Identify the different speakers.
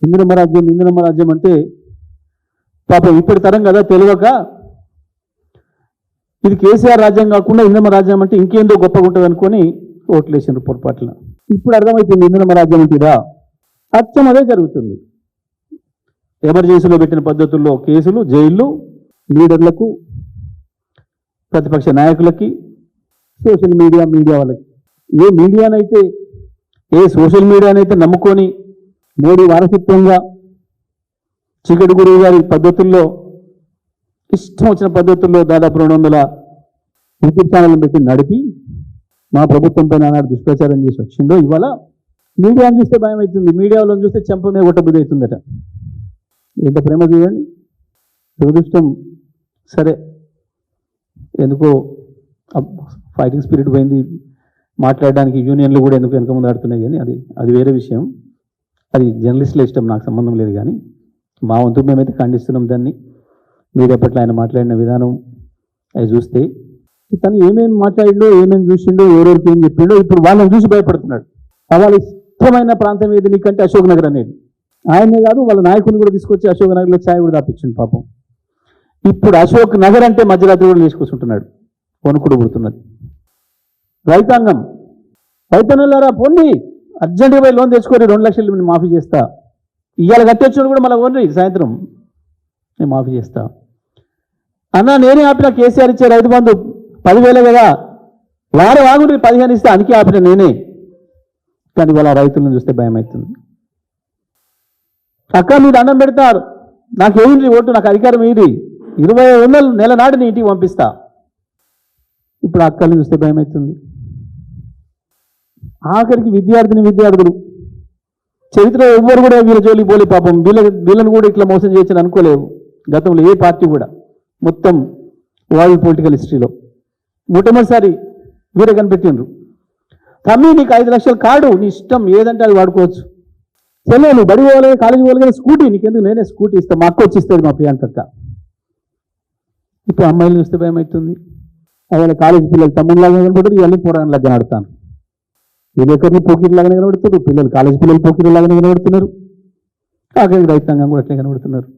Speaker 1: ఇందిరమ్మ రాజ్యం అంటే పాపం ఇప్పటి తరం కదా తెలియక ఇది కేసీఆర్ రాజ్యం కాకుండా ఇందిరమ్మ రాజ్యం అంటే ఇంకేందో గొప్పగా ఉంటుంది అనుకొని ఓట్లేసారు పొరపాట్ల. ఇప్పుడు అర్థమవుతుంది ఇందిరమ్మ రాజ్యం అంటేదా అచ్చం అదే జరుగుతుంది. ఎమర్జెన్సీలో పెట్టిన పద్ధతుల్లో కేసులు, జైళ్ళు, లీడర్లకు, ప్రతిపక్ష నాయకులకి, సోషల్ మీడియా వాళ్ళకి. ఏ సోషల్ మీడియానైతే నమ్ముకొని మోడీ వారసత్వంగా చీకటి గురువు గారి పద్ధతుల్లో ఇష్టం వచ్చిన పద్ధతుల్లో దాదాపు 200 యూట్యూబ్ ఛానల్ పెట్టి నడిపి మా ప్రభుత్వం పైన ఆనాడు దుష్ప్రచారం చేసి వచ్చిండో ఇవాళ మీడియాను చూస్తే భయం అవుతుంది. మీడియాలో చూస్తే చెంప మీద కొట్టబుద్ధి అవుతుందట. ఎంత ప్రేమ చూడండి. దురదృష్టం సరే ఎందుకో ఫైటింగ్ స్పిరిట్ పోయింది. మాట్లాడడానికి యూనియన్లు కూడా ఎందుకు వెనక ముందు ఆడుతున్నాయి కానీ అది వేరే విషయం. అది జర్నలిస్టుల ఇష్టం, నాకు సంబంధం లేదు. కానీ మా వంతు మేమైతే ఖండిస్తున్నాం దాన్ని. మీడియా పట్ల ఆయన మాట్లాడిన విధానం అవి చూస్తే తను ఏమేమి మాట్లాడిండో, ఏమేమి చూసిండో, ఎవరెవరికి ఏం చెప్పిండో ఇప్పుడు వాళ్ళని చూసి భయపడుతున్నాడు. వాళ్ళ ఇష్టమైన ప్రాంతం ఏది నీకంటే అశోక్ నగర్ అనేది. ఆయనే కాదు వాళ్ళ నాయకుని కూడా తీసుకొచ్చి అశోక్ నగర్లో ఛాయ్ కూడా దాపించిండు పాపం. ఇప్పుడు అశోక్ నగర్ అంటే మధ్యరాత్రి కూడా తీసుకొస్తుంటున్నాడు. వణుకుడు పుడుతున్నది. రైతన్నలారా పొండి, అర్జెంటుగా పోయి లోన్ తెచ్చుకొని 2 లక్షలు మాఫీ చేస్తా. ఇవాళ కట్టొచ్చిన కూడా మళ్ళీ ఓన్రి సాయంత్రం నేను మాఫీ చేస్తా అన్నా. నేనే ఆపిన కేసీఆర్ ఇచ్చే రైతు బంధు 10,000 కదా, వారం ఆగుండి 15 ఇస్తే అనికి ఆపిన నేనే. కానీ వాళ్ళ రైతులను చూస్తే భయం అవుతుంది. అక్క మీరు అన్నం పెడతారు, నాకు ఏమిటి ఓటు, నాకు అధికారం ఏది, 20,000 నెల నాడు నీ ఇంటికి పంపిస్తా. ఇప్పుడు అక్కల్ని చూస్తే భయం అవుతుంది. ఆఖరికి విద్యార్థులు చరిత్ర ఎవ్వరు కూడా వీళ్ళ జోలికి పోలే పాపం. వీళ్ళని కూడా ఇట్లా మోసం చేయొచ్చని అనుకోలేవు గతంలో ఏ పార్టీ కూడా. మొత్తం వరల్డ్ పొలిటికల్ హిస్టరీలో మొట్టమొదటిసారి వీరే కనిపెట్టిండ్రు. తమ్మి నీకు 5 లక్షల కార్డు, నీ ఇష్టం ఏదంటే అది వాడుకోవచ్చు. చెల్లె నువ్వు బడి పోవాలి, కాలేజీ పోవాలి కదా, స్కూటీ నీకెందుకు, నేనే స్కూటీ ఇస్తాను, మా అక్క వచ్చి ఇస్తుంది, మా ప్రియాంకక్క. ఇప్పుడు అమ్మాయిలు చూస్తే భయం అవుతుంది. అదే కాలేజీ పిల్లలు తమ్ముళ్ళలాగా కనబడతారు, ఇవన్నీ పోరాటంలాగా కనబడతాను. వీళ్ళొక్కరిని పోకిరిలాగానే కనబడుతున్నారు, పిల్లలు కాలేజీ పిల్లలు పోకిరిలాగానే కనబడుతున్నారు. ఆఖరికి రైతాంగం కూడా అట్లే కనబడుతున్నారు.